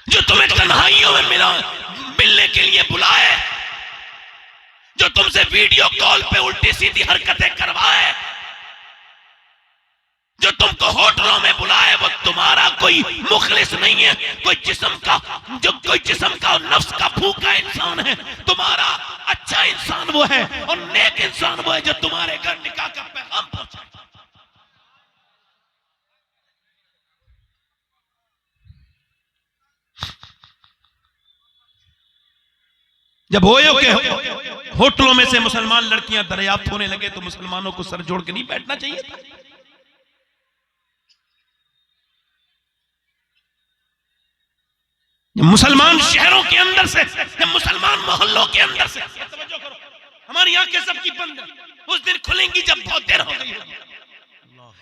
जो तुम्हें तन्हाइयों में मिलने के लिए बुलाए, जो तुमसे वीडियो कॉल पे उल्टी सीधी हरकतें करवाए, जो तुमको होटलों में बुलाए, वो तुम्हारा कोई मुखलिस नहीं है, कोई जिस्म का और नफ्स का भूखा इंसान है। तुम्हारा अच्छा इंसान वो है और नेक इंसान वो है जो तुम्हारे घर निकाह का पैगाम पहुंचाए। जब ओयो के होटलों में से मुसलमान लड़कियां दरियाफ्त होने लगे तो मुसलमानों को सर जोड़ के नहीं बैठना चाहिए था? मुसलमान शहरों के अंदर से, मुसलमान मोहल्लों के अंदर से, तवज्जो करो, हमारी आंखें सबकी बंद है, उस दिन खुलेंगी जब बहुत देर हो गई होगी,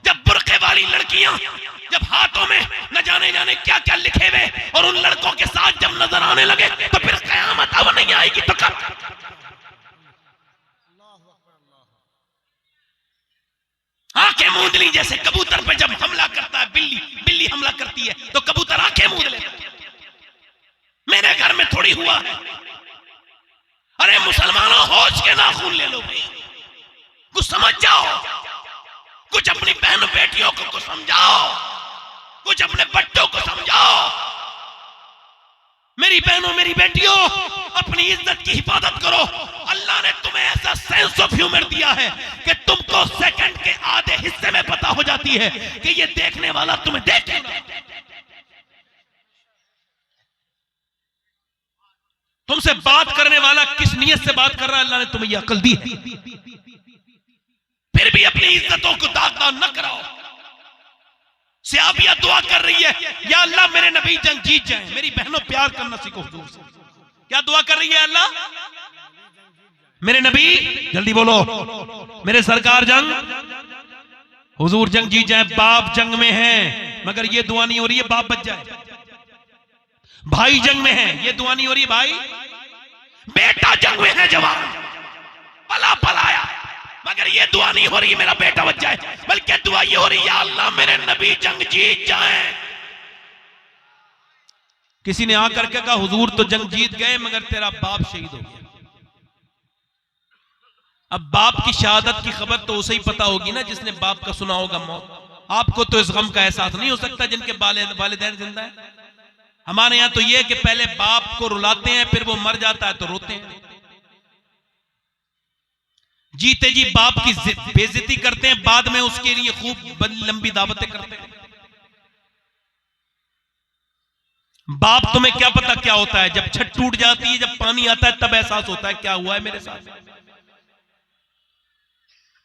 जब बुर्के वाली लड़कियां, जब हाथों में न जाने क्या क्या लिखे हुए और उन लड़कों के साथ जब नजर आने लगे तो फिर कयामत अब नहीं आएगी तो कब? आंखें मूंद ली जैसे कबूतर पे जब हमला करता है बिल्ली हमला करती है तो कबूतर आंखें मूंद ले। मेरे घर में थोड़ी हुआ है। अरे मुसलमानों, होश के नाखून ले लो भाई, कुछ समझ जाओ, कुछ अपनी बहन बेटियों को कुछ समझाओ, कुछ अपने बच्चों को समझाओ। मेरी बहनों, मेरी बेटियों, अपनी इज्जत की हिफाजत करो। अल्लाह ने तुम्हें ऐसा सेंस ऑफ ह्यूमर दिया है कि तुमको सेकंड के आधे हिस्से में पता हो जाती है कि ये देखने वाला तुम्हें देखेगा। तुमसे बात करने वाला किस नियत से बात कर रहा है, अल्लाह ने तुम्हें यह अक्ल दी है। फिर भी अपनी इज्जतों को दागदार न कराओ। सहाबिया दुआ कर रही है, या अल्लाह मेरे नबी जंग जीत जाएं, मेरी बहनों प्यार करना सीखो हुजूर से। क्या दुआ कर रही है? अल्लाह मेरे नबी, जल्दी बोलो, मेरे सरकार जंग, हुजूर जंग जीत जाए। बाप जंग में है मगर ये दुआ नहीं हो रही है बाप बच जाए। भाई जंग में है, ये दुआ नहीं हो रही है भाई। बेटा जंग में है, जवान पलाया, मगर ये दुआ नहीं हो रही है मेरा बेटा बच जाए, बल्कि दुआ ये हो रही है, या अल्लाह मेरे नबी जंग जीत जाए। किसी ने आकर के कहा, हुजूर तो जंग जीत गए मगर तेरा बाप शहीद हो गया। अब बाप की शहादत की खबर तो उसे ही पता होगी ना जिसने बाप का सुना होगा मौत। आपको तो इस गम का एहसास नहीं हो सकता जिनके वालिदैन जिंदा है। हमारे यहां तो यह कि पहले बाप को रुलाते हैं, फिर वो मर जाता है तो रोते हैं। जीते जी बाप की बेइज्जती करते हैं, बाद में उसके लिए खूब लंबी दावतें करते हैं। बाप तुम्हें क्या पता क्या होता है, जब छत टूट जाती है, जब पानी आता है, तब एहसास होता है क्या हुआ है मेरे साथ।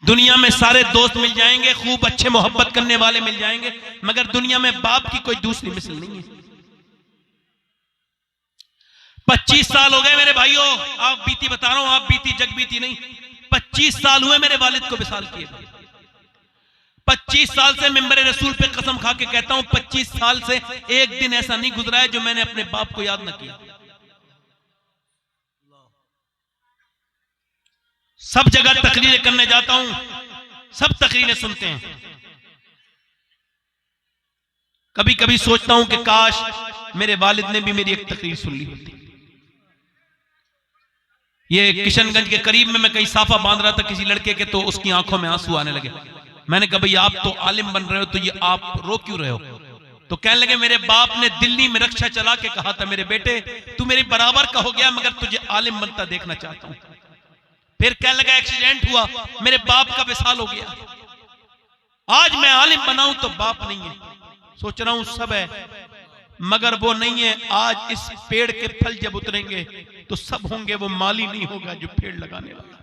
दुनिया में सारे दोस्त मिल जाएंगे, खूब अच्छे मोहब्बत करने वाले मिल जाएंगे, मगर दुनिया में बाप की कोई दूसरी मिसाल नहीं है। 25 साल हो गए मेरे भाइयों, आप बीती बता रहा हूं, आप बीती जग बीती नहीं। 25 साल हुए मेरे वालिद को विसाल किए। 25 साल से मिंबर रसूल पे कसम खा के कहता हूं, 25 साल से एक दिन ऐसा नहीं गुजरा है जो मैंने अपने बाप को याद न किया। सब जगह तकरीरें करने जाता हूं, सब तकरीरें सुनते हैं। कभी कभी सोचता हूं कि काश मेरे वालिद ने भी मेरी एक तकरीर सुन ली होती। ये किशनगंज के करीब में मैं कहीं साफा बांध रहा था किसी लड़के के, तो उसकी आंखों में आंसू आने लगे। मैंने कहा भाई आप तो आलिम बन रहे हो, तो ये आप रो क्यों रहे हो? तो कहने लगे मेरे बाप ने दिल्ली में रक्षा चला के कहा था, मेरे बेटे तू मेरे बराबर का हो गया मगर तुझे आलिम बनता देखना चाहता हूं। फिर कहने लगा एक्सीडेंट हुआ, मेरे बाप का विसाल हो गया, आज मैं आलिम बनाऊं तो बाप नहीं है। सोच रहा हूं सब है मगर वो नहीं है। आज इस पेड़ के फल जब उतरेंगे तो सब होंगे, वो माली नहीं होगा जो पेड़ लगाने वाला।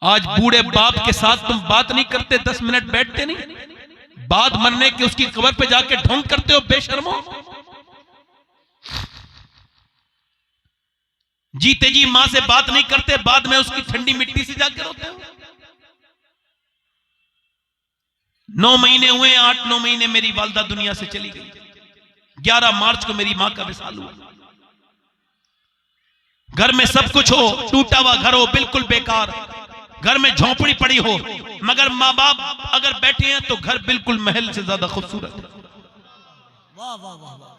आज बूढ़े बाप के साथ तुम बात नहीं करते, 10 मिनट बैठते नहीं, बात मरने की उसकी कब्र पे जाके ढोंग करते हो बेशर्मो। जीते जी मां से बात नहीं करते, बाद में उसकी ठंडी मिट्टी से जाकर रोते हो। 9 महीने हुए, 8-9 महीने मेरी वालदा दुनिया से चली गई। 11 मार्च को मेरी मां का विसाल हुआ। घर में सब कुछ हो, टूटा हुआ घर हो, बिल्कुल बेकार, घर में झोंपड़ी पड़ी हो, मगर माँ बाप अगर बैठे हैं तो घर बिल्कुल महल से ज्यादा खूबसूरत है। वाह वाह वाह वाह।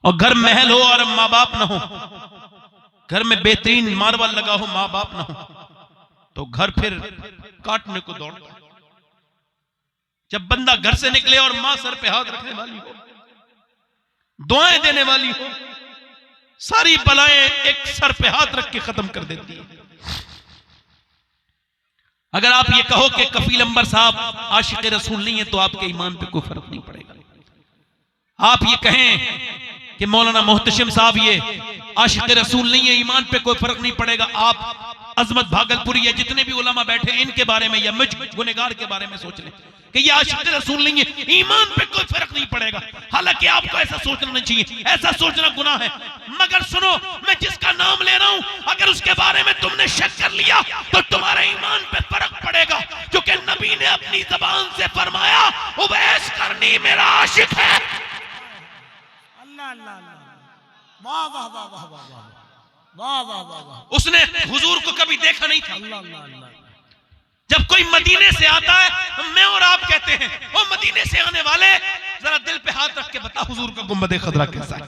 और घर महल हो और माँ बाप ना हो, घर में बेहतरीन मार्बल लगा हो, माँ बाप ना हो, तो घर फिर काटने को दौड़ता है। जब बंदा घर से निकले और मां सर पे हाथ रखने वाली हो, दुआएं देने वाली हो, सारी बलाएं एक सर पे हाथ रख के खत्म कर देती है। अगर आप ये कहो कि कफील अंबर साहब आशिक रसूल नहीं है तो आपके ईमान पे कोई फर्क नहीं पड़ेगा। आप ये कहें कि मौलाना मोहतशिम साहब ये आशिक रसूल नहीं है, ईमान पे कोई फर्क नहीं पड़ेगा। आप अजमत भागलपुरी या जितने भी उलमा बैठे इनके बारे में या मुझ गुनहगार के बारे में सोच लें कि ये आशिक रसूल नहीं है, ईमान पे कोई फर्क नहीं पड़ेगा। हालांकि आपको ऐसा सोचना नहीं चाहिए, ऐसा सोचना गुनाह है। मगर सुनो, मैं जिसका नाम ले रहा हूं, अगर उसके बारे में तुमने शक कर लिया तो तुम्हारे ईमान पे फर्क पड़ेगा, क्योंकि नबी ने अपनी जबान से फरमाया उवैस करनी मेरा आशिक है। अल्लाह अल्लाह वाह वाह वाह वाह वाह वाह वाह वाह वाह। उसने हुजूर को कभी देखा नहीं था। अल्लाह अल्लाह अल्लाह। जब कोई मदीने से आता है, मैं और आप कहते हैं वो मदीने से आने वाले, जरा दिल पे हाथ रख के बता हुजूर का गुंबद खदरा कैसा है,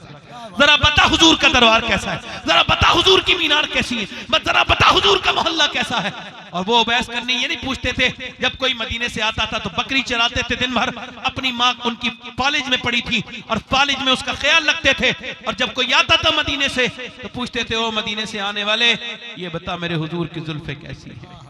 जरा बता हुजूर का दरबार कैसा है, जरा बता हुजूर की मीनार कैसी है, जरा बता हुजूर का मोहल्ला कैसा है। और वो बहस करनी ये नहीं पूछते थे। जब कोई मदीने से आता था तो बकरी चराते थे दिन भर, अपनी माँ उनकी फालिज में पड़ी थी और फालिज में उसका ख्याल रखते थे। और जब कोई आता था मदीने से तो पूछते थे ओ मदीने से आने वाले, ये बता मेरे हुजूर की जुल्फे कैसी है,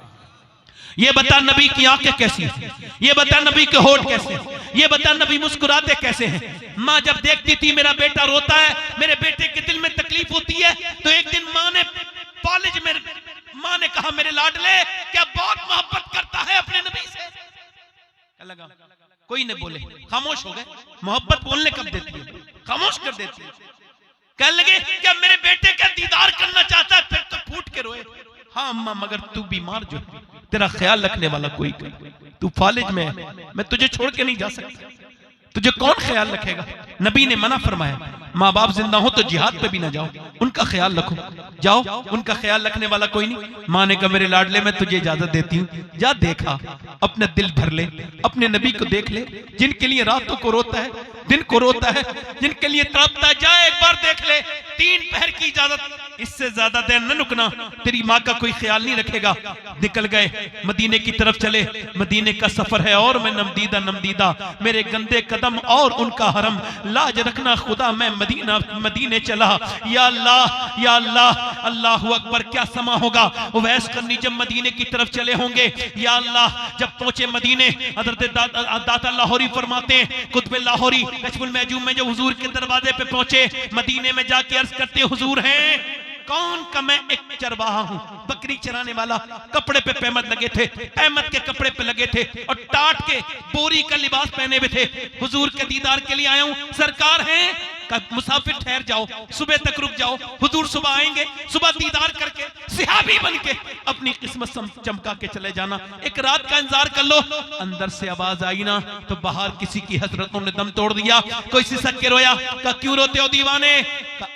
ये बता नबी की आंखें कैसी है, ये बता नबी के होठ कैसे हैं, ये बता नबी मुस्कुराते कैसे हैं। माँ जब देखती थी मेरा बेटा रोता है, मेरे बेटे के दिल में तकलीफ होती है, तो एक दिन माँ ने कॉलेज में माँ ने कहा मेरे लाडले क्या बहुत मोहब्बत करता है अपने नबी से। क्या लगा? कोई नहीं बोले, खामोश हो गए। मोहब्बत बोलने कब देती है? खामोश कर देती है। कहने लगे क्या मेरे बेटे का दीदार करना चाहता है? फिर तो फूट के रोए। हाँ अम्मा, मगर तू बीमार जो है, तेरा ख्याल रखने वाला कोई, तू फालिज में है, मैं तुझे छोड़ के नहीं जा सकता, तुझे कौन ख्याल रखेगा? नबी ने मना फरमाया, माँ बाप जिंदा हो तो जिहाद पे भी ना जाओ, उनका ख्याल रखो, जाओ, उनका ख्याल रखने वाला कोई नहीं। माँ ने कहा मेरे लाडले मैं तुझे इजाजत देती हूँ, जा देखा, अपना दिल भर ले, अपने नबी को देख ले, जिनके लिए रातों को रोता है, दिन को रोता है, जिनके लिए तड़पता है, जा एक बार देख ले। 3 पहर की इजाजत, इससे ज्यादा देर न रुकना, तेरी माँ का कोई ख्याल नहीं रखेगा। निकल गए, मदीने की तरफ चले। मदीने का सफर है और मैं नमदीदा नमदीदा, मेरे गंदे कदम और उनका हरम, लाज रखना खुदा मैं मदीने चला। या अल्लाह या अल्लाह, अल्लाहु अकबर, क्या समा होगा। उवैस करनी जब मदीने की तरफ चले होंगे, या अल्लाह जब पहुंचे मदीने, हजरत दाता लाहौरी फरमाते हैं, कुतुब लाहौरी कश्फुल महजूब में, जो हुजूर के दरवाजे पे पहुंचे, मदीने में जाके अर्ज करते हुजूर हैं कौन का? मैं एक चरवाहा हूं, बकरी चराने वाला। कपड़े पे पैमद लगे थे, अहमद के कपड़े पे लगे थे और टाट के बोरी का लिबास पहने हुए थे। हुजूर के दीदार के लिए आया हूं। सरकार हैं मुसाफिर, ठहर जाओ, सुबह तक रुक जाओ, हुजूर सुबह आएंगे, सुबह दीदार करके सिहाबी बन के अपनी किस्मत चमका के चले जाना, एक रात का इंतजार कर लो। अंदर से आवाज आई ना तो बाहर किसी की हजरतों ने दम तोड़ दिया। कोई सिसक के रोया, कहा क्यों रोते हो दीवाने?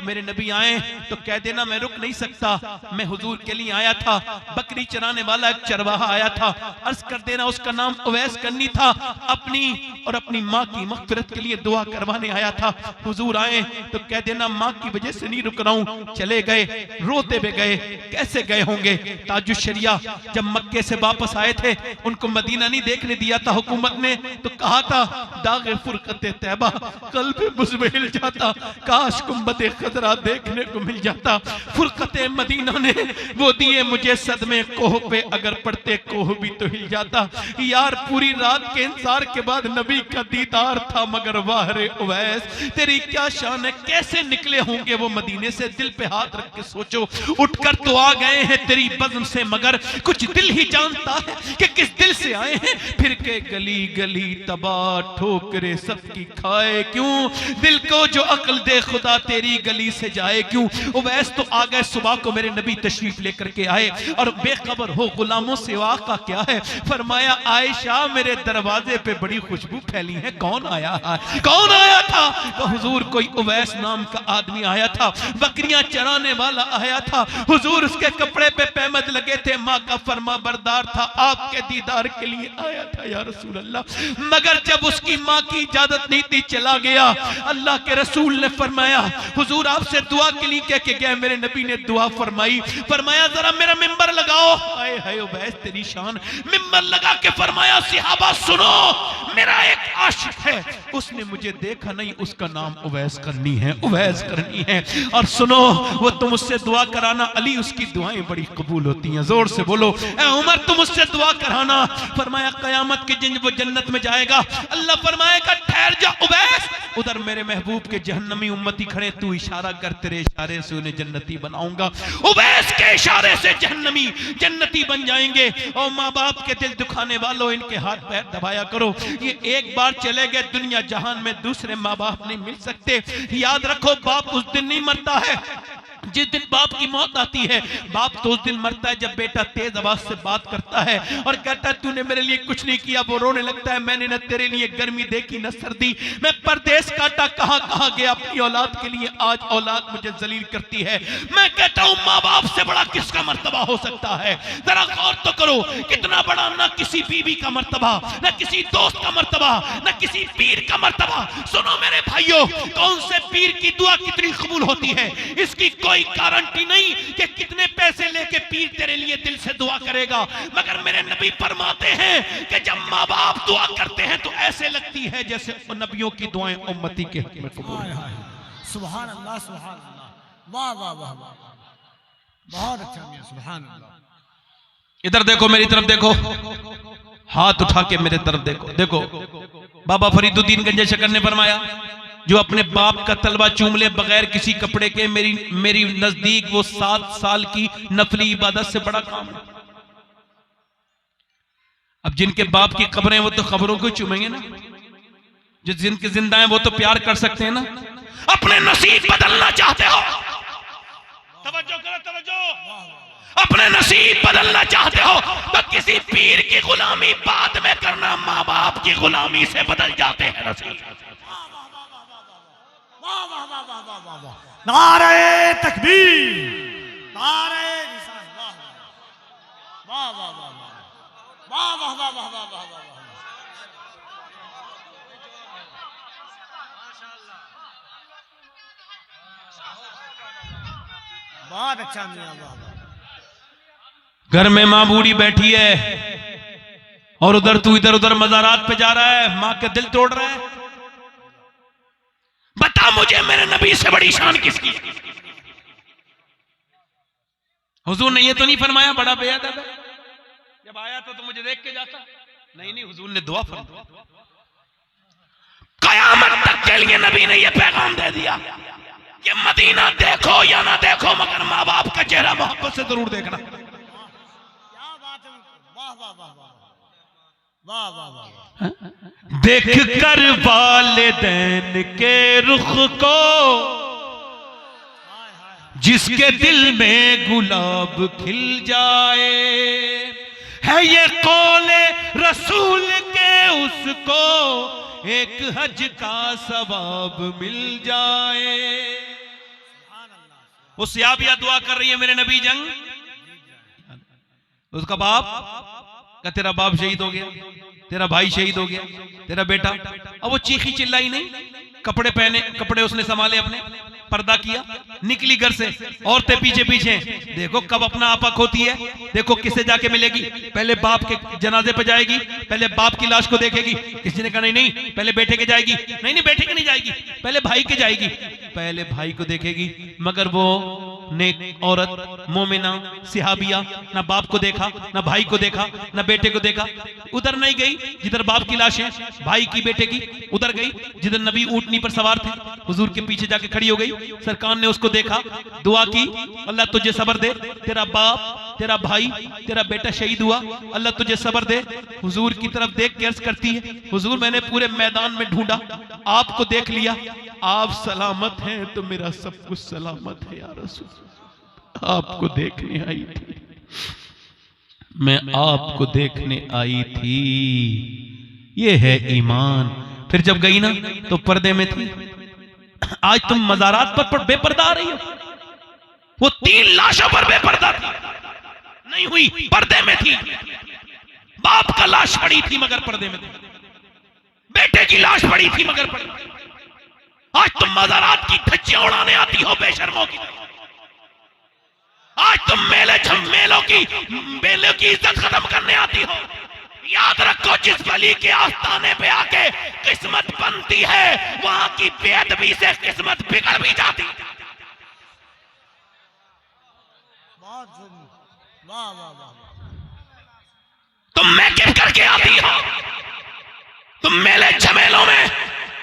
मेरे नबी आए तो कह देना मैं रुक नहीं सकता, मैं हुजूर के लिए आया था, बकरी चराने वाला एक चरवाहा आया था, अर्ज कर देना उसका नाम उवैस करनी था, अपनी और अपनी माँ की मग़फ़िरत के लिए दुआ करवाने आया था। हुजूर आए तो कह देना माँ की वजह से नहीं रुक रहा हूं। चले गए, रोते हुए गए। कैसे गए होंगे? ताजुश शरिया जब मक्के से वापस आए थे, उनको मदीना नहीं देखने दिया था हुकूमत ने, तो कहा था दाग़े फुरक़त तैबा क़ल्ब मुझ हिल जाता, काश गुंबद खदरा देखने को मिल जाता। फुरक़त मदीना ने वो दिए मुझे सदमे, कोह पे अगर पड़ते कोह भी तो हिल जाता। यार पूरी रात के इंतजार के बाद नबी का दीदार था, मगर वाह रे उवैस तेरी क्या शान है, कैसे निकले होंगे वो मदीने से। दिल पे हाथ रख के सोचो, उठकर तो आ गए हैं तेरी बज़्म से, मगर कुछ दिल ही जानता है कि किस दिल से आए हैं। फिर के गली गली तबाह ठोकरे सबकी खाए क्यों, दिल को जो अक्ल दे खुदा तेरी गली से जाए क्यों। उवैस तो आ गए, सुबह को मेरे नबी तशरीफ लेकर के आए और बेखबर हो गुलामों से वाक़ा क्या है। फरमाया आयशा मेरे दरवाजे पे बड़ी खुशबू फैली है, कौन आया है? कौन आया था? तो हुजूर कोई उवैस नाम का आदमी आया था, बकरियां चराने वाला आया था। हुजूर उसके कपड़े पे पैमद लगे थे, माँ का फरमा बरदार था, आपके दीदार के लिए आया था। या रसूल अल्लाह। मगर जब उसकी माँ की इजाजत नहीं थी, चला गया। अल्लाह के रसूल ने फरमाया हुजूर आपसे दुआ के लिए कह के गया। मेरे नबी ने दुआ फरमाई, फरमाया जरा मेरा मिंबर लगाओ। हाय हाय उवैस तेरी शान। मिंबर लगा के फरमाया सहाबा सुनो, मेरा एक आशिक है, उसने मुझे देखा नहीं, उसका नाम उवैस करनी है, उवैस करनी है। और सुनो वो तुम उससे दुआ कराना, अली उसकी दुआएं बड़ी कबूल होती हैं। जोर से बोलो ए उमर तुम उससे दुआ कराना। फरमाया कयामत के दिन वो जन्नत में जाएगा, अल्लाह फरमाएगा ठहर जा उवैस, उधर मेरे महबूब के जहन्नमी उम्मती खड़े, तू इशारा कर, तेरे इशारे से उन्हें जन्नती बनाऊंगा। उवैस के इशारे से जहन्नमी जन्नती बन जाएंगे। और माँ बाप के दिल दुखाने वालों इनके हाथ पैर दबाया करो, ये एक बार चले गए दुनिया जहान में दूसरे माँ बाप नहीं मिल सकते। याद रखो बाप उस दिन नहीं मरता है जिस दिन बाप की मौत आती है। बाप तो उस दिन मरता है जब बेटा तेज आवाज से बात करता है और कहता है तूने मेरे लिए कुछ नहीं किया। वो रोने लगता है मैंने न तेरे लिए गर्मी देखी न सर्दी, मैं परदेश काटा, कहां कहां गया अपनी औलाद के लिए, आज औलाद मुझे जलील करती है। मैं कहता हूं माँ बाप से बड़ा किसका मर्तबा हो सकता है? जरा गौर तो करो, कितना बड़ा ना किसी बीवी का मर्तबा, न किसी दोस्त का मर्तबा, न किसी पीर का मर्तबा। सुनो मेरे भाइयों, कौन से पीर की दुआ कितनी कबूल होती है इसकी कोई गारंटी नहीं कि कितने पैसे लेके पीर तेरे लिए दिल से दुआ करेगा। मगर मेरे नबी फरमाते हैं कि जब माँ बाप दुआ करते हैं तो ऐसे लगती है जैसे नबियों की दुआएं उम्मती के हक में कबूल हैं। सुभान अल्लाह, सुभान अल्लाह, वाह वाह वाह वाह, बहुत अच्छा मियां, सुभान अल्लाह। इधर देखो, मेरी तरफ देखो, हाथ उठा के मेरे तरफ देखो। देखो बाबा फरीदुद्दीन गंजे शकर ने फरमाया जो अपने बाप का तलवा चूम ले बगैर किसी कपड़े के, मेरी नजदीक वो 7 साल की नफली इबादत से बड़ा काम है। अब जिनके बाप की कब्रें वो तो खबरों को चूमेंगे ना, जो जिनके जिंदा हैं वो तो प्यार कर सकते हैं ना। अपने नसीब बदलना चाहते हो, तवज्जो करो तवज्जो, अपने नसीब बदलना चाहते हो तो किसी पीर की गुलामी बाद में करना, माँ बाप की गुलामी से बदल जाते हैं नसीब। वाह वाह वाह वाह वाह वाह वाह, नारे तकबीर, नारे रिसालत, वाह वाह वाह वाह वाह वाह वाह वाह वाह वाह वाह, बहुत अच्छा मियां, वाह वाह। घर में माँ बूढ़ी बैठी है और उधर तू इधर उधर मज़ारात पे जा रहा है, माँ का दिल तोड़ रहा है। बता मुझे मेरे नबी से बड़ी शान किसकी? हुजूर ने ये तो नहीं फरमाया बड़ा बेअदब है, जब आया तो मुझे देख के जाता। नहीं नहीं, हुजूर ने दुआ फरमाई। कयामत तक के लिए नबी ने ये पैगाम दे दिया कि मदीना देखो या ना देखो मगर माँ बाप का चेहरा मोहब्बत से जरूर देखना। क्या बात है, वाह वाह वाह वाह वाह वाह वाह। देख कर वालिदैन के रुख को जिसके दिल में गुलाब खिल जाए, है ये कौले रसूल के उसको एक हज का सवाब मिल जाए। वो सियाबिया दुआ कर रही है मेरे नबी जंग, उसका बाप का तेरा बाप शहीद हो गया, तेरा भाई शहीद हो गया, तेरा बेटा। अब वो चीखी चिल्लाई नहीं, कपड़े पहने, कपड़े उसने संभाले, अपने पर्दा किया, निकली घर से, औरतें पीछे पीछे। देखो कब अपना आपा खोती है, देखो किसे जाके मिलेगी। पहले बाप के जनाजे पे जाएगी, पहले बाप की लाश को देखेगी। किसी ने कहा नहीं नहीं पहले बेटे के जाएगी, नहीं नहीं बेटे के नहीं जाएगी, पहले भाई के जाएगी, पहले भाई को देखेगी। मगर वो नेक औरत मोमिना सिहाबिया ना बाप को देखा, ना भाई को देखा, ना बेटे को देखा। उधर नहीं गई जिधर बाप की लाश है, भाई की बेटे की, उधर गई जिधर नबी ऊंटनी पर सवार थे, हुजूर के पीछे जाके खड़ी हो गई। सरकार ने उसको देखा, दुआ की, अल्लाह तुझे सब्र दे, तेरा बाप, तेरा भाई, तेरा बेटा शहीद हुआ, अल्लाह तुझे सब्र दे। हुजूर की तरफ देख के अर्ज करती है, हुजूर मैंने पूरे मैदान में ढूंढा, आपको देख लिया, आप सलामत हैं तो मेरा सब कुछ सलामत है या रसूल। आपको देखने आई थी, मैं आपको देखने आई थी, ये है ईमान। फिर जब गई ना तो पर्दे में थी। आज तुम मज़ारात पर बेपर्दा आ रही हो, वो 3 लाशों पर बेपर्दा थी, नहीं हुई, पर्दे में थी। बाप का लाश पड़ी थी मगर पर्दे में, बेटे की लाश पड़ी थी मगर पर्दे में। आज तुम मज़ारात की धज्जियां उड़ाने आती हो बेशर्मों की तरह। आज तुम मेले की इज्जत खत्म करने आती हो। याद रखो, जिस वली के आस्थाने पे आके किस्मत बनती है, वहां की बेअदबी से किस्मत बिगड़ भी जाती है। वाह वाह वाह। तुम मेकअप करके आती हो, तुम मेले झमेलों में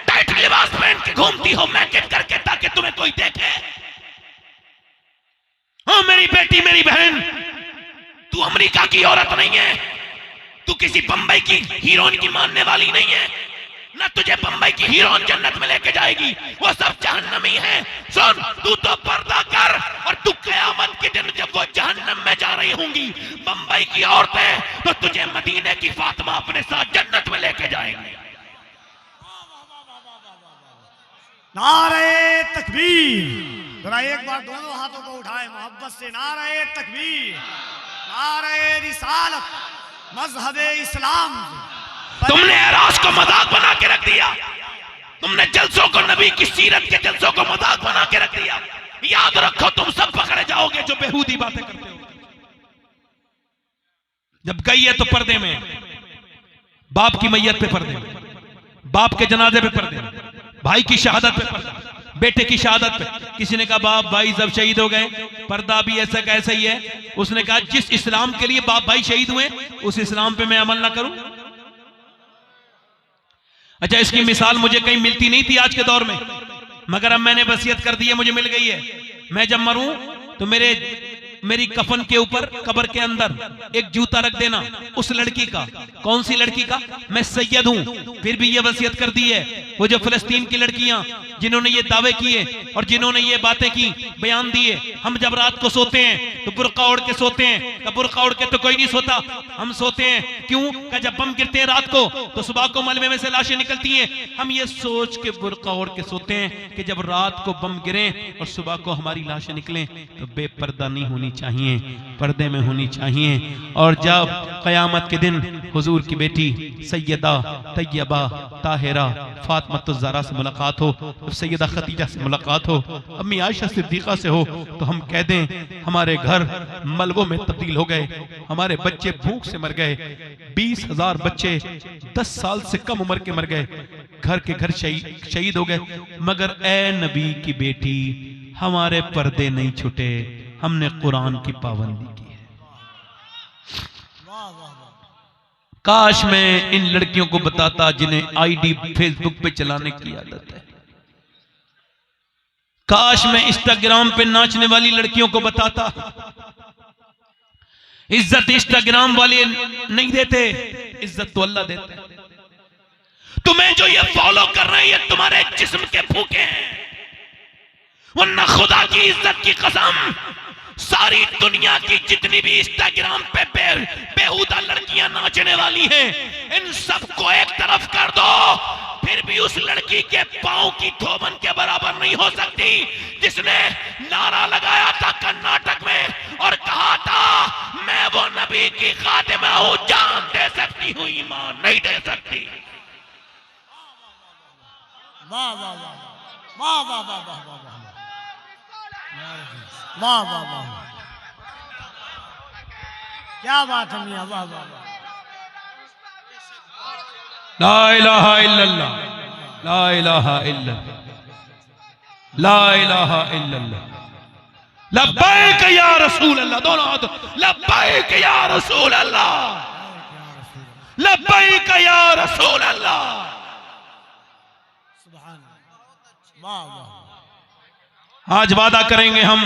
टाइट लिबास पहन के घूमती हो मेकअप करके, ताकि तुम्हें कोई देखे। हाँ मेरी बेटी, मेरी बहन, तू अमेरिका की औरत नहीं है, तू किसी बंबई की हीरोइन की मानने वाली नहीं है। ना तुझे बंबई की हीरोइन जन्नत में लेके जाएगी, वो सब जहन्नमी है। सुन, तू तो पर्दा कर, और तू क़यामत के दिन जब वो जहन्नम में जा रही होंगी बंबई की औरतें, तो तुझे मदीने की फातिमा अपने साथ जन्नत में लेके जाएंगी। नारे तकबीर। जरा एक बार दोनों हाथों को उठाए मोहब्बत से। नारे तकबीर, नारे रिसालत, मजहबे इस्लाम। तुमने एराज को मजाक बना के रख दिया, तुमने जलसों को, नबी की सीरत के जलसों को मजाक बना के रख दिया। याद रखो, तुम सब पकड़े जाओगे जो बेहूदी बातें करते हो। जब गई है तो पर्दे में, बाप की मैयत पे पर्दे में, बाप के जनाजे पे पर्दे में, भाई की शहादत पे पर्दा, बेटे की शहादत पे। किसी ने कहा बाप भाई सब शहीद हो गए, पर्दा भी ऐसा कैसा ही है। उसने कहा जिस इस्लाम के लिए बाप भाई शहीद हुए, उस इस्लाम पे मैं अमल ना करूं। अच्छा, इसकी मिसाल मुझे कहीं मिलती नहीं थी आज के दौर में, मगर अब मैंने वसीयत कर दी है, मुझे मिल गई है। मैं जब मरूं तो मेरी कफन के ऊपर, कब्र के अंदर एक जूता रख देना उस लड़की का। कौन सी लड़की का? मैं सैयद हूं, फिर भी ये वसीयत कर दी है। वो जो फिलिस्तीन की लड़कियां जिन्होंने ये दावे किए और जिन्होंने ये बातें की, बयान दिए, हम जब रात को सोते हैं तो बुर्का ओढ़ के सोते हैं। का बुर्का ओढ़ के तो कोई नहीं सोता, हम सोते हैं। क्यों? का जब बम गिरते हैं रात को तो सुबह को मलबे में से लाशें निकलती हैं। हम ये सोच के बुर्का ओढ़ के सोते हैं कि जब रात को बम गिरे और सुबह को हमारी लाशें निकलें तो बेपर्दा नहीं होनी चाहिए, पर्दे में होनी चाहिए। और जब क़यामत के दिन हुजूर की बेटी सैयदा तैयबा ताहिरा फातिमा ज़हरा से मुलाकात हो, तो सैयदा खदीजा से मुलाकात हो, अम्मी आयशा सिद्दीक़ा से हो, तो हम कह दें हमारे घर मलबों में तब्दील हो गए, हमारे बच्चे भूख से मर गए, 20,000 बच्चे 10 साल से कम उम्र के मर गए, घर के घर शहीद हो गए, मगर ए नबी की बेटी हमारे पर्दे नहीं छूटे, हमने कुरान की पाबंदी की है। काश मैं इन लड़कियों को बताता जिन्हें आईडी फेसबुक पे चलाने की आदत है। काश मैं इंस्टाग्राम पे नाचने वाली लड़कियों को बताता। इज्जत इंस्टाग्राम वाले नहीं देते, इज्जत तो अल्लाह देते। तुम्हें जो ये फॉलो कर रहे हैं ये तुम्हारे जिस्म के भूखे हैं, वरना खुदा की इज्जत की कसम सारी दुनिया की जितनी भी इंस्टाग्राम पे बेहुदा लड़कियां नाचने वाली हैं, इन सबको एक तरफ कर दो, फिर भी उस लड़की के पांव की धोबन के बराबर नहीं हो सकती जिसने नारा लगाया था कर्नाटक में और कहा था मैं वो नबी की खातिमा हूं, जान दे सकती हूं, ईमान नहीं दे सकती। वाह वाह वाह वाह वाह वाह वाह वाह वाह वाह वाह, क्या बात है मियां, वाह वाह वाह। ला इलाहा इल्लल्लाह, ला इलाहा इल्लल्लाह, ला इलाहा इल्लल्लाह, लब्बैक या रसूल अल्लाह। दोनों हाथ, लब्बैक या रसूल अल्लाह, लब्बैक या रसूल अल्लाह। सुभान, वाह वाह। आज वादा करेंगे हम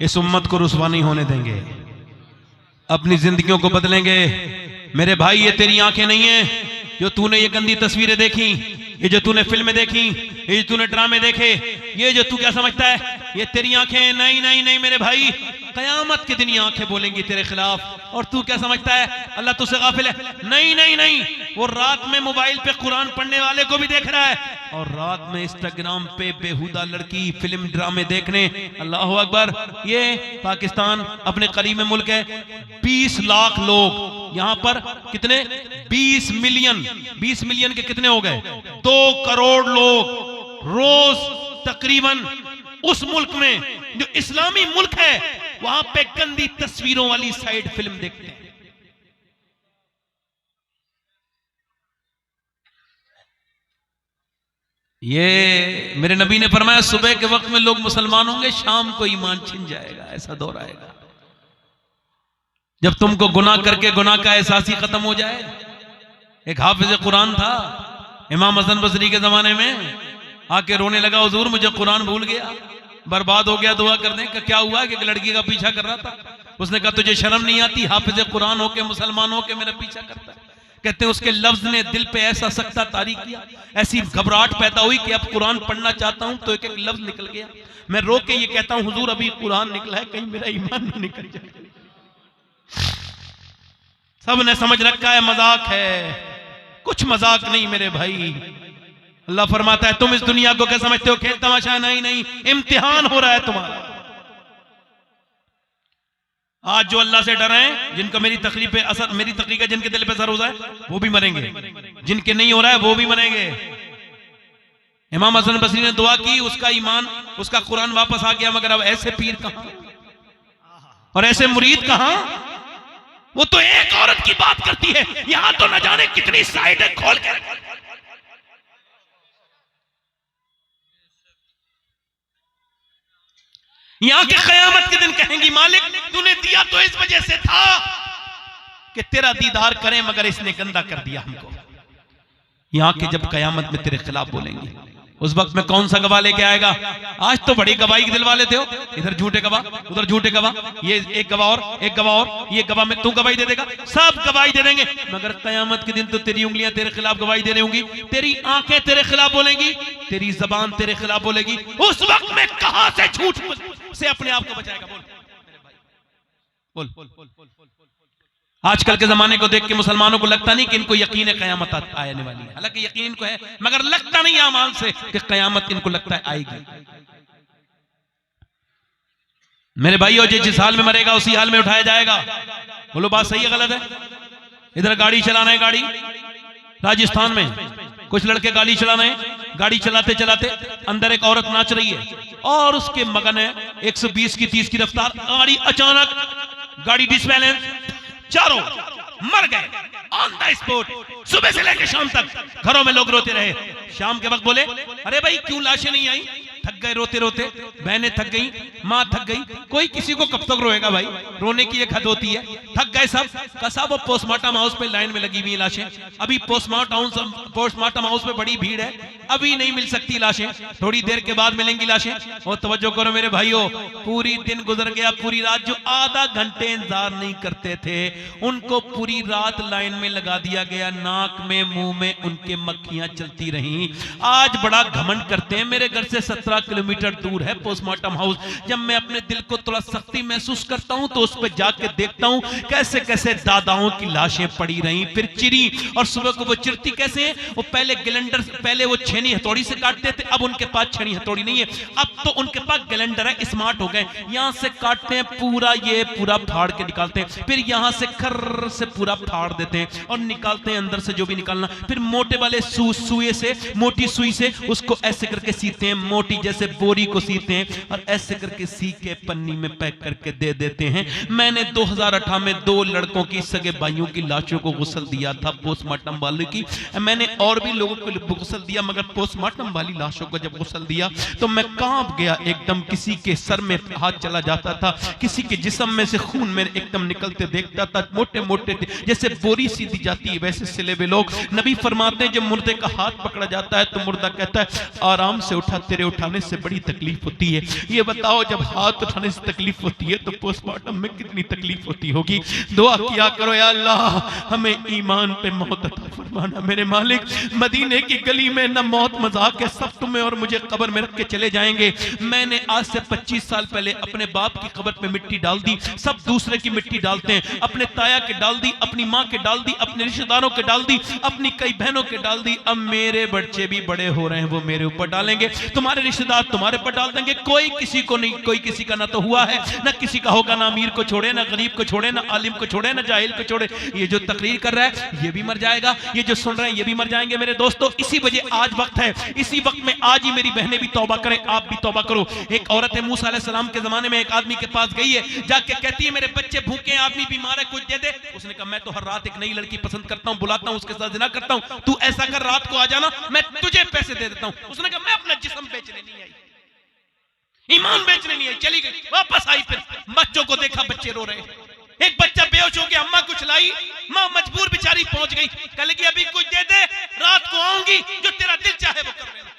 इस उम्मत को रुसवा नहीं होने देंगे, अपनी जिंदगियों को बदलेंगे। मेरे भाई ये तेरी आंखें नहीं है जो तूने ये गंदी तस्वीरें देखी, ये जो तूने फिल्में देखी, ये जो तूने ड्रामे देखे, ये जो तू क्या समझता है ये तेरी आंखें। नहीं नहीं नहीं मेरे भाई, कयामत के दिन ये आंखें बोलेंगी तेरे खिलाफ। और तू क्या समझता है अल्लाह तुझसे गाफिल है? नहीं नहीं नहीं, वो रात में मोबाइल पे कुरान पढ़ने वाले को भी देख रहा है और रात में इंस्टाग्राम पे बेहुदा लड़की फिल्म ड्रामे देखने। अल्लाह अकबर। ये पाकिस्तान अपने करीब में मुल्क है, 20 लाख लोग यहां पर कितने 20 मिलियन के कितने हो गए 2 करोड़ लोग रोज तकरीबन उस मुल्क में जो इस्लामी मुल्क है वहां पे गंदी तस्वीरों वाली साइड फिल्म देखते हैं। ये मेरे नबी ने फरमाया सुबह के वक्त में लोग मुसलमान होंगे, शाम को ईमान छिन जाएगा। ऐसा दौर आएगा जब तुमको गुनाह करके गुनाह का एहसास ही खत्म हो जाए। एक हाफिज कुरान था इमाम हसन बसरी के जमाने में, आके रोने लगा, हुजूर मुझे कुरान भूल गया, बर्बाद हो गया, दुआ कर दें। क्या हुआ कि एक लड़की का पीछा कर रहा था। उसने कहा तुझे शर्म नहीं आती, हाफिज कुरान होके मुसलमान होके मेरा पीछा करता है। कहते हैं उसके लफ्ज ने दिल पे ऐसा सख्ता तारी किया, ऐसी घबराहट पैदा हुई कि अब कुरान पढ़ना चाहता हूं तो एक एक लफ्ज निकल गया। मैं रो के ये कहता हूं हुजूर अभी कुरान निकला है, कहीं मेरा ईमान ना निकल जाए। सब ने समझ रखा है मजाक है, कुछ मजाक नहीं मेरे भाई। अल्लाह फरमाता है तुम इस दुनिया को क्या समझते हो, खेल तमाशा? नहीं, इम्तिहान हो रहा है तुम्हारा। आज जो अल्लाह से डरे हैं, जिनका मेरी तकलीफ पे असर, मेरी तकलीफ है, जिनके दिल पे असर हो जाए वो भी मरेंगे, जिनके नहीं हो रहा है वो भी मरेंगे। इमाम हसन बसरी ने दुआ की, उसका ईमान, उसका कुरान वापस आ गया, मगर अब ऐसे पीर कहां और ऐसे मुरीद कहां। वो तो एक औरत की बात करती है, यहां तो न जाने कितनी साइडें खोल के। यहां के कयामत के दिन कहेंगी मालिक तूने दिया तो इस वजह से था कि तेरा दीदार करें, मगर इसने गंदा कर दिया हमको। यहां के जब कयामत में तेरे खिलाफ बोलेंगे, उस वक्त में कौन सा गवाह लेके आएगा? आज तो बड़ी गवाही के दिल वाले थे हो, इधर झूठे गवाह, उधर झूठे गवाह, ये एक गवाह और एक गवाह और ये गवाह में तू गवाही दे देगा, सब गवाही दे देंगे, मगर कयामत के दिन तो तेरी उंगलियां तेरे खिलाफ गवाही दे रही होंगी, तेरी आंखें तेरे खिलाफ बोलेंगी, तेरी जबान तेरे खिलाफ बोलेगी। उस वक्त में कहां से झूठ से अपने आप को बचाएगा? बोल बोल बोल बोल। आजकल के जमाने को देख के मुसलमानों को लगता नहीं कि इनको यकीन है कयामत आने वाली है, हालांकि यकीन इनको है, मगर लगता नहीं आमाल से कि कयामत इनको लगता है आएगी। मेरे भाइयों जिस हाल में मरेगा उसी हाल में उठाया जाएगा। बोलो बात सही है गलत है? इधर गाड़ी चलाना है, गाड़ी राजस्थान में कुछ लड़के गाड़ी चलाना है, गाड़ी चलाते चलाते अंदर एक औरत नाच रही है और उसके मगन है 120 की 30 की रफ्तार, गाड़ी अचानक गाड़ी डिसबैलेंस, चारों मर गए ऑन द स्पॉट। सुबह से लेकर शाम तक घरों में लोग रोते रहे। शाम के वक्त बोले अरे भाई क्यों लाशें नहीं आई? थक गए रोते रोते, बहनें थक गई, माँ थक गई, कोई किसी को कब तक रोएगा भाई, रोने की एक हद होती है। थक गए सब, कसा वो पोस्टमार्टम हाउस पे लाइन में लगी हुई लाशें, अभी पोस्टमार्टम हाउस पे बड़ी भीड़ है, अभी नहीं मिल सकती लाशें, थोड़ी देर के बाद मिलेंगी लाशें। और तवज्जो करो मेरे भाइयों, पूरी दिन गुजर गया, पूरी रात जो आधा घंटे इंतजार नहीं करते थे उनको पूरी रात लाइन में लगा दिया गया, नाक में मुंह में उनके मक्खियां चलती रहीं। आज बड़ा घमंड करते हैं, मेरे घर से 17 किलोमीटर दूर है पोस्टमार्टम हाउस। जब मैं अपने दिल को थोड़ा सख्ती महसूस करता हूं तो उस पर जाके देखता हूं कैसे कैसे दादाओं की लाशें पड़ी रहीं, फिर चिरी, और सुबह को वो चिरती कैसे हैं? वो पहले ग्लेंडर, पहले वो छेनी हथौड़ी से काटते थे, अब उनके पास छेनी हथौड़ी नहीं है, अब तो उनके पास ग्लेंडर है, स्मार्ट हो गए, यहां से काटते हैं पूरा, ये पूरा फाड़ के निकालते हैं, फिर यहां से खर्र से पूरा फाड़ देते हैं और निकालते हैं अंदर से जो भी निकालना, फिर मोटे वाले सुई से, मोटी सुई से उसको ऐसे करके सीते हैं, मोटी जैसे बोरी को सीते हैं और ऐसे करके सी के पन्नी में पैक करके दे देते हैं। मैंने 2018 में 2 लड़कों की, सगे भाइयों की लाशों को गुस्ल दिया था पोस्टमार्टम वाले की, मैंने और भी लोगों को गुस्ल दिया, मगर पोस्टमार्टम वाली लाशों को जब गुस्ल दिया तो मैं कांप गया एकदम। किसी के सर में हाथ चला जाता था, किसी के जिस्म में से खून में एकदम निकलते देखता था, मोटे मोटे जैसे बोरी सी दी जाती है वैसे सिले हुए लोग। नबी फरमाते हैं जब मुर्दे का हाथ पकड़ा जाता है तो मुर्दा कहता है आराम से उठा, तेरे उठाने से बड़ी तकलीफ होती है। ये बताओ जब हाथ उठाने से तकलीफ होती है तो पोस्टमार्टम में कितनी तकलीफ होती होगी। दुआ किया करो या अल्लाह हमें ईमान पे मौत अता फरमाना। मेरे मालिक मदीने की गली में न मौत मजाक है, सब तुम्हें और मुझे कब्र में रख के चले जाएंगे। मैंने आज से 25 साल पहले अपने बाप की कब्र पे मिट्टी डाल दी, सब दूसरे की मिट्टी डालते हैं, अपने ताया के डाल दी, अपनी माँ के डाल दी, अपने रिश्तेदारों के डाल दी, अपनी कई बहनों के डाल दी। अब मेरे बच्चे भी बड़े हो रहे हैं, वो मेरे ऊपर डालेंगे, तुम्हारे रिश्तेदार तुम्हारे पर डाल देंगे। कोई किसी को नहीं, कोई किसी का ना तो हुआ है ना किसी का होगा, ना अमीर को छोड़े, ना गरीब को छोड़े, ना आलिम को छोड़े, ना जाहिल को छोड़े। ये जो तकरीर कर रहा है ये भी मर जाएगा, ये जो सुन रहे हैं ये भी मर जाएंगे। मेरे दोस्तों, इसी वजह आज वक्त है, इसी वक्त में आज ही मेरी बहनें भी तौबा करें, आप भी तौबा करो। एक औरत है, मूसा अलैहिस्सलाम के जमाने में एक आदमी के पास गई है, जाके कहती है मेरे बच्चे भूखे हैं, आदमी बीमार है, कुछ दे दे। उसने कहा मैं तो हर रात एक नई लड़की पसंद करता हूं, बुलाता हूं, उसके साथ जिना करता हूं, तू ऐसा कर रात को आ जाना, मैं तुझे पैसे दे देता हूं। उसने कहा मैं अपना जिस्म बेचने नहीं आई, ईमान बेचने नहीं आई, चली गई। वापस आई, फिर बच्चों को देखा, बच्चे रो रहे, एक बच्चा बेहोश हो गया, अम्मा कुछ लाई, मां मजबूर बेचारी पहुंच गई, कह लगी अभी कुछ दे दे, रात को आऊंगी, जो तेरा दिल चाहे वो कर लेना।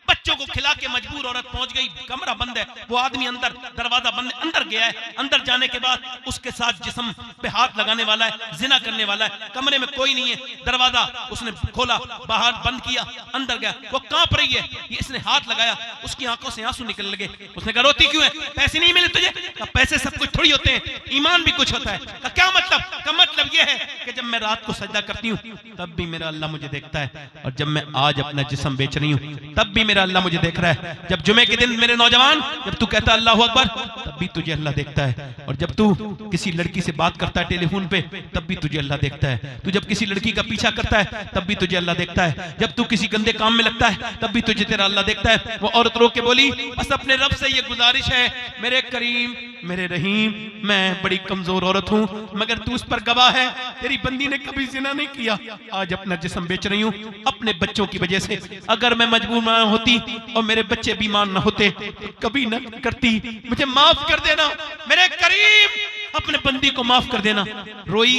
बच्चों को खिला के मजबूर औरत पहुंच गई, कमरा बंद है, वो आदमी अंदर, दरवाजा बंद, अंदर गया है। अंदर जाने के बाद उसके साथ जिस्म पे हाथ लगाने वाला है, जिना करने वाला है, कमरे में कोई नहीं है, दरवाजा उसने खोला, बाहर बंद किया, अंदर गया, वो कांप रही है, ये इसने हाथ लगाया, उसकी आंखों से आंसू निकलने लगे। उसने कहा रोती क्यों है, पैसे नहीं मिले तुझे? कहा पैसे सब कुछ थोड़ी होते हैं, ईमान भी कुछ होता है। कहा क्या मतलब? का मतलब ये है कि जब मैं रात को सजदा करती हूँ तब भी मेरा अल्लाह मुझे देखता है, और जब मैं आज अपना जिस्म बेच रही हूँ तब भी मेरा अल्लाह मुझे देख रहा है। जब जुमे के दिन मेरे नौजवान, जब तू कहता अल्लाहू अकबर, तब भी तुझे अल्लाह देखता है, और जब तू किसी लड़की से बात करता है टेलीफोन पे तब भी तुझे अल्लाह देखता है। तू जब किसी लड़की का पीछा करता है तब भी तुझे अल्लाह देखता है। जब तू किसी गंदे काम में लगता है तब भी तुझे तेरा अल्लाह देखता है। वो औरत रो के बोली बस अपने रब से ये गुजारिश है, मेरे करीम, मेरे रहीम, मैं बड़ी कमजोर औरत हूँ, मगर तू उस पर गवाह है, तेरी बंदी ने कभी जिना नहीं किया, आज अपना जिस्म बेच रही हूँ अपने बच्चों की वजह से। अगर मैं मजबूर ना होती और मेरे बच्चे बीमार ना होते तो कभी ना करती, मुझे माफ कर देना मेरे करीम, अपने बंदी को माफ कर देना। रोई,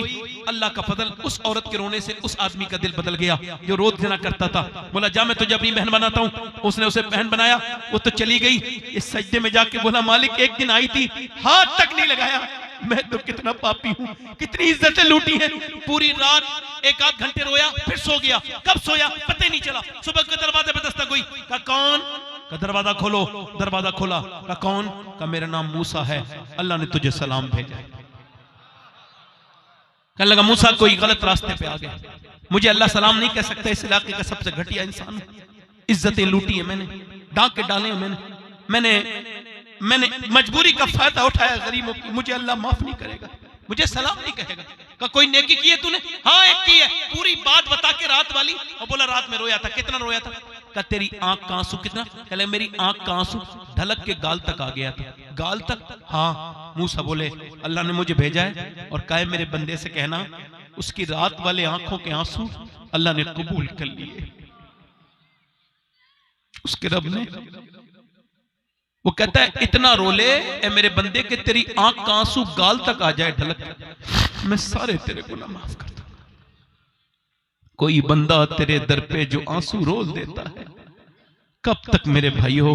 अल्लाह का फजल, उस औरत के रोने से उस आदमी का दिल बदल गया जो रोज जना करता था। बोला जा मैं तुझे अपनी बहन बनाता हूँ। उसने उसे बहन बनाया, वो तो चली गई। इस सजदे में जाके बोला मालिक एक दिन आई थी, हाथ तक नहीं लगाया, मैं तो कितना पापी हूँ, कितनी इज्जतें लूटी हैं। पूरी रात 1-8 घंटे रोया, फिर सो गया। कब सोया पता ही नहीं चला। सुबह के दरवाजे पे दस्तक हुई, कहा कौन? का दरवाजा खोलो। दरवाजा खोला, का कौन? का मेरा नाम मूसा है, अल्लाह ने तुझे सलाम भेजा। कहने लगा मूसा कोई गलत रास्ते पे आ गया, मुझे अल्लाह सलाम नहीं कह सकता, इस इलाके का सबसे घटिया इंसान हूं, इज्जतें लूटी है मैंने, डांके डाले हैं मैंने मजबूरी का फायदा उठाया गरीबों की, मुझे अल्लाह माफ नहीं करेगा, मुझे सलाम नहीं कहेगा। का कोई नेकी की है तूने? हाँ एक की है। पूरी बात बता के रात वाली, और बोला रात में रोया था। कितना रोया था? का तेरी आंख का आंसू कितना? कहले मेरी आंख का आंसू ढलक के गाल तक आ गया था। गाल तक? हाँ। मूसा बोले अल्लाह ने मुझे भेजा है और कहे मेरे बंदे से कहना उसकी रात वाले आंखों के आंसू अल्लाह ने कबूल कर लिए। उसके रब ने, वो कहता है इतना रोले ए मेरे बंदे के तेरी आंख का आंसू गाल तक आ जाए ढलक, मैं सारे तेरे गुनाह माफ कर दूंगा। कोई बंदा तेरे दर पे जो आंसू रोल देता है, कब तक मेरे भाइयों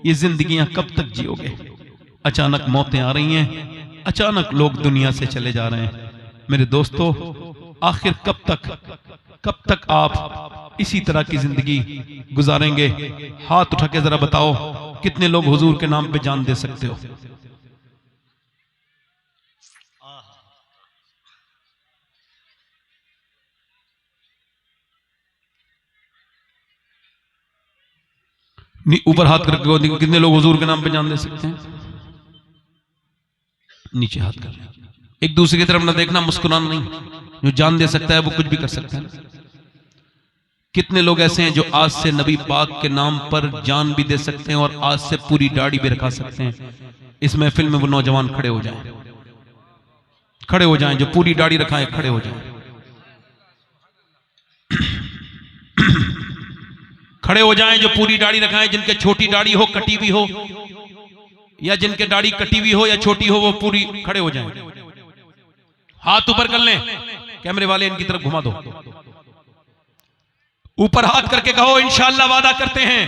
ये जिंदगियां कब तक जियोगे? अचानक मौतें आ रही हैं, अचानक लोग दुनिया से चले जा रहे हैं। मेरे दोस्तों आखिर कब तक आप इसी तरह की जिंदगी गुजारेंगे? हाथ उठा के जरा बताओ कितने लोग हुजूर के नाम पे जान दे सकते हो? ऊपर हाथ करके कितने लोग हुजूर के नाम पे जान दे सकते हैं? नीचे हाथ कर। एक दूसरे की तरफ ना देखना, मुस्कुराना नहीं। जो जान दे सकता है वो कुछ भी कर सकता है। कितने लोग ऐसे हैं जो आज से नबी पाक के नाम पर जान भी दे सकते हैं और आज से पूरी दाढ़ी भी रखा सकते हैं। इस महफिल में वो नौजवान खड़े हो जाएं, खड़े हो जाएं, जो पूरी दाढ़ी रखाएं खड़े हो जाएं, खड़े हो जाएं, जो पूरी दाढ़ी रखाएं। जिनके छोटी दाढ़ी हो, कटी हुई हो, या जिनके दाढ़ी कटी हुई हो या छोटी हो, वो पूरी खड़े हो जाएं। हाथ ऊपर कर लें, कैमरे वाले इनकी तरफ घुमा दो। ऊपर हाथ करके कहो इंशाअल्लाह वादा करते हैं।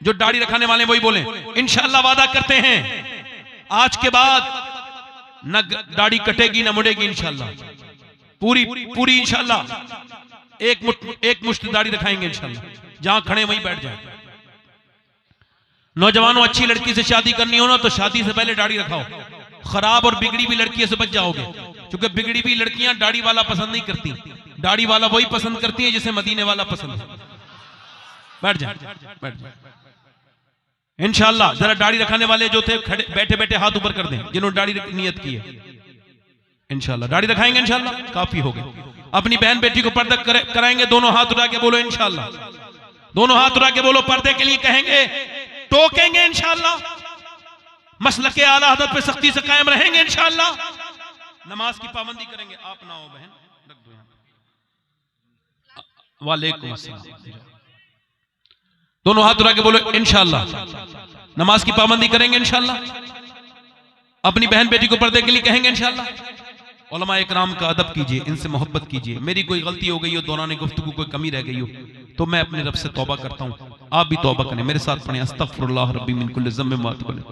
जो दाढ़ी रखाने वाले वही बोले इंशाअल्लाह वादा करते हैं आज के बाद न दाढ़ी कटेगी न मुड़ेगी, इंशाअल्लाह। पूरी इंशाअल्लाह। इंशाअल्लाह वादा करते हैं आज के बाद न दाढ़ी कटेगी न मुड़ेगी, इंशाअल्लाह। पूरी इंशाअल्लाह। इंशाअल्लाह वादा करते हैं आज के बाद न दाढ़ी कटेगी न मुड़ेगी, इंशाअल्लाह। पूरी इंशाअल्लाह। इंशाअल्लाह वादा करते हैं आज के बाद न दाढ़ी कटेगी न मुड़ेगी, इंशाअल्लाह। पूरी इंशाअल्लाह। इंशाअल्लाह वादा करते हैं आज के बाद न दाढ़ी कटेगी न मुड़ेगी, इंशाअल्लाह। पूरी एक मुश्त दाढ़ी रखाएंगे इंशाल्लाह, जहां खड़े वहीं बैठ जाए। नौजवानों, अच्छी लड़की से शादी करनी हो ना तो शादी से पहले दाढ़ी रखाओ, खराब और बिगड़ी हुई लड़कियों से बच जाओगे, क्योंकि बिगड़ी हुई लड़कियां दाढ़ी वाला पसंद नहीं करती, दाढ़ी वाला वही पसंद करती है जिसे मदीने वाला पसंद है। बैठ जाए, बैठ जाए इंशाल्लाह। जरा दाढ़ी रखाने वाले जो थे खड़े बैठे बैठे हाथ ऊपर कर दें, जिन्होंने दाढ़ी नियत की है। इंशाल्लाह दाढ़ी रखाएंगे इंशाल्लाह, काफी हो गए। अपनी बहन बेटी को पर्दा कराएंगे, दोनों हाथ उठा के बोलो इंशाल्लाह, दोनों हाथ उठा के बोलो। पर्दे के लिए कहेंगे, टोकेंगे इंशाल्लाह, मसलक आला हज़रत पे सख्ती से कायम रहेंगे इंशाल्लाह। नमाज की पाबंदी करेंगे। आप ना हो बहन, रख दो यहां। वालेकुम अस्सलाम। दोनों हाथ उठा के बोलो इंशाल्लाह, नमाज की पाबंदी करेंगे इंशाल्लाह। अपनी बहन बेटी को पर्दे के लिए कहेंगे इंशाल्लाह। उलमा इकराम का अदब कीजिए, इनसे मोहब्बत कीजिए। मेरी कोई गलती हो गई हो, दौरान गुफ्तगू कोई कमी रह गई हो तो मैं अपने रब से तौबा करता हूं, आप भी तौबा करें। मेरे साथ पढ़ें, अस्तगफिरुल्लाह रब्बी मिन कुल्लि ज़म्बिन व अतूबु इलैह।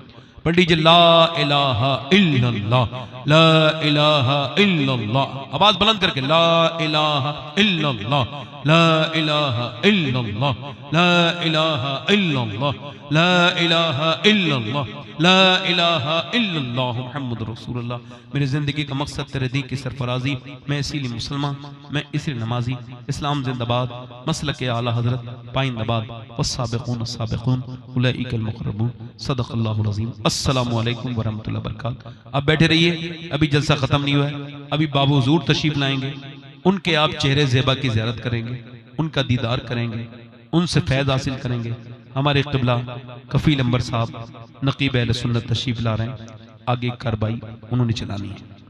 पढ़ लीजिए, ला इलाहा इल्लल्लाह, ला इलाहा इल्लल्लाह। आवाज बुलंद करके, ला इलाहा इल्लल्लाह, ला इलाहा इल्लल्लाह, ला इलाहा इल्लल्लाह, ला इलाहा इल्लल्लाह, ला इलाहा इल्लल्लाह मुहम्मद रसूलुल्लाह। मेरी जिंदगी का मकसद तेरे दीन की सरफराजी, मैं इसीलिए मुसलमान, मैं इसलिए नमाजी। इस्लाम जिंदाबाद, मसलक आला हजरत पाइंदाबाद, वस्साबिकून अस्साबिकून उलैइकल मुक़र्रबून। सदक़ल्लाहुल अज़ीम। अस्सलामु अलैकुम व रहमतुल्लाहि व बरकातहू। आप बैठे रहिए, अभी जलसा खत्म नहीं हुआ है, अभी बाबू हुजूर तशरीफ लाएंगे, उनके आप चेहरे ज़ेबा की ज़ियारत करेंगे, उनका दीदार करेंगे, उनसे फैज़ हासिल करेंगे। हमारे क़िबला कफ़ील अंबर साहब नक़ीब अहले सुन्नत तशरीफ ला रहे हैं, आगे कार्रवाई उन्होंने चलानी है।